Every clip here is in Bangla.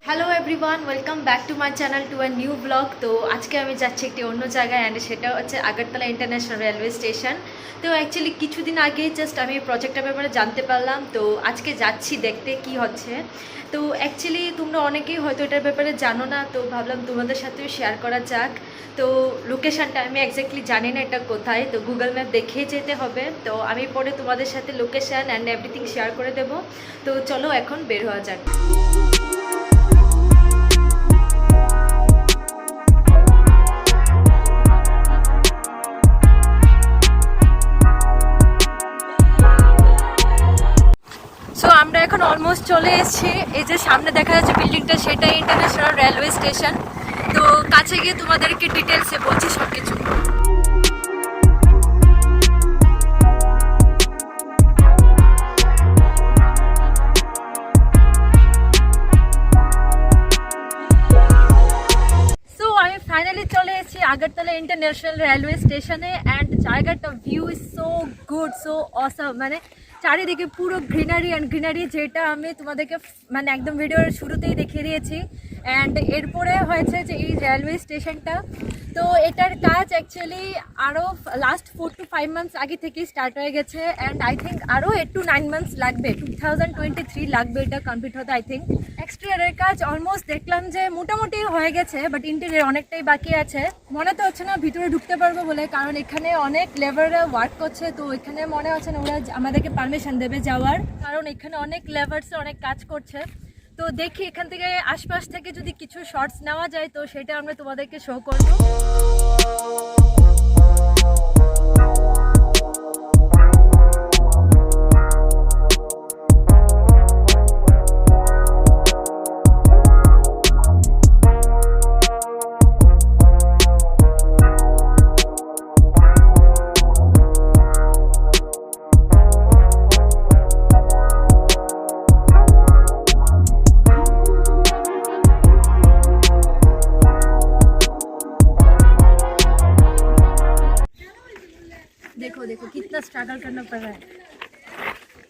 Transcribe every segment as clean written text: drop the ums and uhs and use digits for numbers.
Hello everyone, welcome back to my channel to a new blog. তো আজকে আমি যাচ্ছি একটি অন্য জায়গায়, অ্যান্ড সেটা হচ্ছে আগরতলা ইন্টারন্যাশনাল রেলওয়ে স্টেশন। তো অ্যাকচুয়ালি কিছুদিন আগে জাস্ট আমি প্রজেক্টের ব্যাপারে জানতে পারলাম, তো আজকে যাচ্ছি দেখতে কি হচ্ছে। তো অ্যাকচুয়ালি তোমরা অনেকেই হয়তো এটার ব্যাপারে জানো না, তো ভাবলাম তোমাদের সাথেও শেয়ার করা যাক। তো লোকেশানটা আমি এক্স্যাক্টলি জানি না এটা কোথায়, তো গুগল ম্যাপ দেখে যেতে হবে। তো আমি পরে তোমাদের সাথে লোকেশান অ্যান্ড এভরিথিং শেয়ার করে দেবো। তো চলো এখন বের হওয়া যাক। সো আমরা এখন অলমোস্ট চলে এসেছি। এই যে সামনে দেখা যাচ্ছে বিল্ডিংটা, সেটাই ইন্টারন্যাশনাল রেলওয়ে স্টেশন। তো কাছে গিয়ে তোমাদেরকে ডিটেলসে বলছি সব কিছু। সো আমি ফাইনালি চলে এসেছি আগরতলা ইন্টারন্যাশনাল রেলওয়ে স্টেশনে, অ্যান্ড জায়গাটা view is so good, so awesome. মানে চারিদিকে পুরো গ্রিনারি অ্যান্ড গ্রিনারি, যেটা আমি তোমাদেরকে মানে একদম ভিডিওর শুরুতেই দেখিয়ে দিয়েছি। অ্যান্ড এরপরে হয়েছে যে এই রেলওয়ে স্টেশনটা, তো এটার কাজ অ্যাকচুয়ালি আরও লাস্ট 4 to 5 মান্থস আগে থেকেই স্টার্ট হয়ে গেছে। অ্যান্ড আই থিঙ্ক আরও 8 to 9 মান্থস লাগবে, 2023 লাগবে এটা কমপ্লিট হতে আই থিঙ্ক। এক্সটেরিয়রের কাজ অলমোস্ট দেখলাম যে মোটামুটি হয়ে গেছে, বাট ইন্টেরিয়র অনেকটাই বাকি আছে। মনে তো হচ্ছে না ভিতরে ঢুকতে পারবো বলে, কারণ এখানে অনেক লেবাররা ওয়ার্ক করছে। তো এখানে মনে হচ্ছে না ওরা আমাদেরকে পারমিশন দেবে যাওয়ার, কারণ এখানে অনেক লেবার্স অনেক কাজ করছে। তো দেখি এখান থেকে আশপাশ থেকে যদি কিছু শর্টস নেওয়া যায়, তো সেটা আমরা তোমাদেরকে শো করবো। देखो देखो कितना स्ट्रगल करना पड़ रहा है।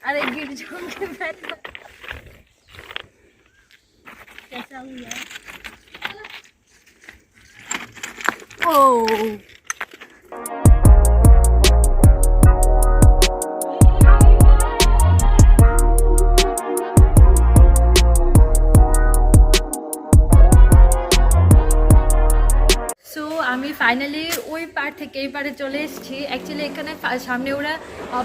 अरे गिर जाऊंगी मैं तो। कैसा हुआ? ओह আমি ফাইনালি ওই পার থেকে এই পারে চলে এসেছি। অ্যাকচুয়ালি এখানে সামনে ওরা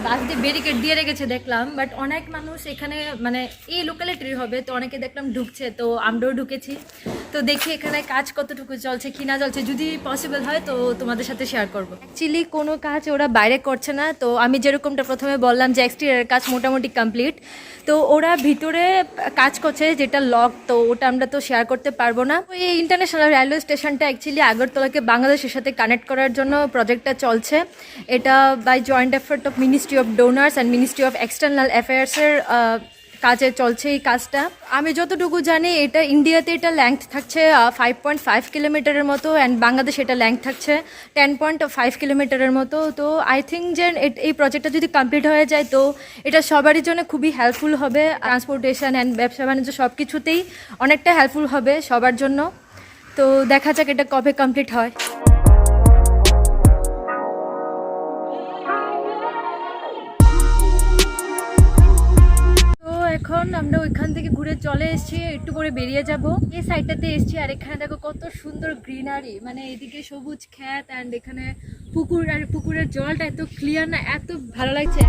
বাস দিয়ে ব্যারিকেড দিয়ে রেখেছে দেখলাম, বাট অনেক মানুষ এখানে মানে এই লোকালিটির হবে, তো অনেকে দেখলাম ঢুকছে, তো আমরাও ঢুকেছি। তো দেখি এখানে কাজ কতটুকু চলছে কি না চলছে, যদি পসিবল হয় তো তোমাদের সাথে শেয়ার করবো। অ্যাকচুয়ালি কোনো কাজ ওরা বাইরে করছে না, তো আমি যেরকমটা প্রথমে বললাম যে এক্সটেরিয়রের কাজ মোটামুটি কমপ্লিট, তো ওরা ভিতরে কাজ করছে যেটা লক, তো ওটা আমরা তো শেয়ার করতে পারবো না। এই ইন্টারন্যাশনাল রেলওয়ে স্টেশনটা অ্যাকচুয়ালি আগরতলাকে বাংলাদেশের সাথে কানেক্ট করার জন্য প্রজেক্টটা চলছে। এটা by joint effort of ministry of DoNER's and ministry of external অ্যাফেয়ার্সের কাজে চলছে এই কাজটা। আমি যতটুকু জানি এটা ইন্ডিয়াতে এটা লেংথ থাকছে 5.5 কিলোমিটারের মতো, অ্যান্ড বাংলাদেশে এটা লেংথ থাকছে 10.5 কিলোমিটারের মতো। তো আই থিঙ্ক যে এই প্রজেক্টটা যদি কমপ্লিট হয়ে যায়, তো এটা সবারই জন্য খুবই হেল্পফুল হবে। ট্রান্সপোর্টেশন অ্যান্ড ব্যবসা বাণিজ্য সব কিছুতেই অনেকটা হেল্পফুল হবে সবার জন্য। তো দেখা যাক এটা কবে কমপ্লিট হয়। এখন আমরা ওইখান থেকে ঘুরে চলে এসেছি, একটু করে বেরিয়ে যাব। এই সাইডটাতে এসেছি, আর এখানে দেখো কত সুন্দর গ্রিনারি, মানে এদিকে সবুজ ক্ষেত অ্যান্ড এখানে পুকুর, আর পুকুরের জলটা এত ক্লিয়ার না, এত ভালো লাগছে।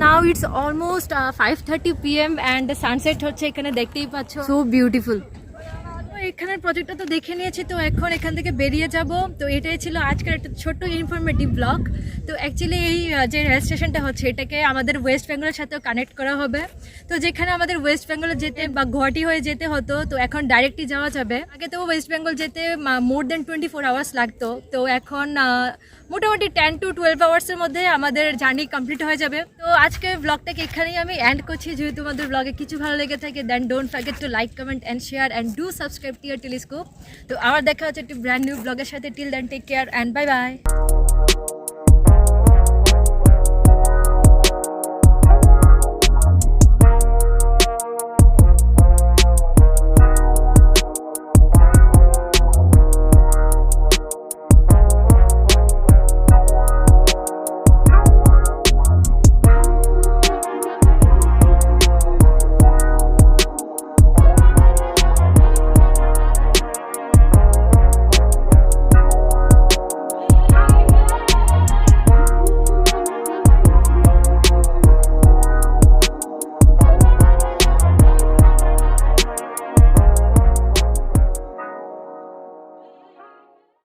Now it's almost 5:30 PM and the sunset হচ্ছে এখানে দেখতেই পাচ্ছ, so beautiful. এখানের প্রজেক্টটা তো দেখে নিয়েছি, তো এখন এখান থেকে বেরিয়ে যাব। তো এটাই ছিল আজকের একটা ছোট্ট ইনফরমেটিভ ব্লগ। তো অ্যাকচুয়ালি এই যে রেল স্টেশনটা হচ্ছে এটাকে আমাদের ওয়েস্ট বেঙ্গলের সাথেও কানেক্ট করা হবে। তো যেখানে আমাদের ওয়েস্ট বেঙ্গলে যেতে বা গুয়াহাটি হয়ে যেতে হতো, তো এখন ডাইরেক্টলি যাওয়া যাবে। আগে তো ওয়েস্ট বেঙ্গল যেতে মোর দেন 24 আওয়ার্স লাগতো, তো এখন মোটামুটি 10 to 12 আওয়ার্সের মধ্যে আমাদের জার্নি কমপ্লিট হয়ে যাবে। তো আজকের ব্লগটাকে এখানেই আমি এন্ড করছি। যদি তোমাদের ব্লগে কিছু ভালো লেগে থাকে then don't forget to like, comment and share and do subscribe to ear telescope. তো আবার দেখা হচ্ছে একটি ব্র্যান্ড নিউ ব্লগের সাথে। Till then take care and bye by.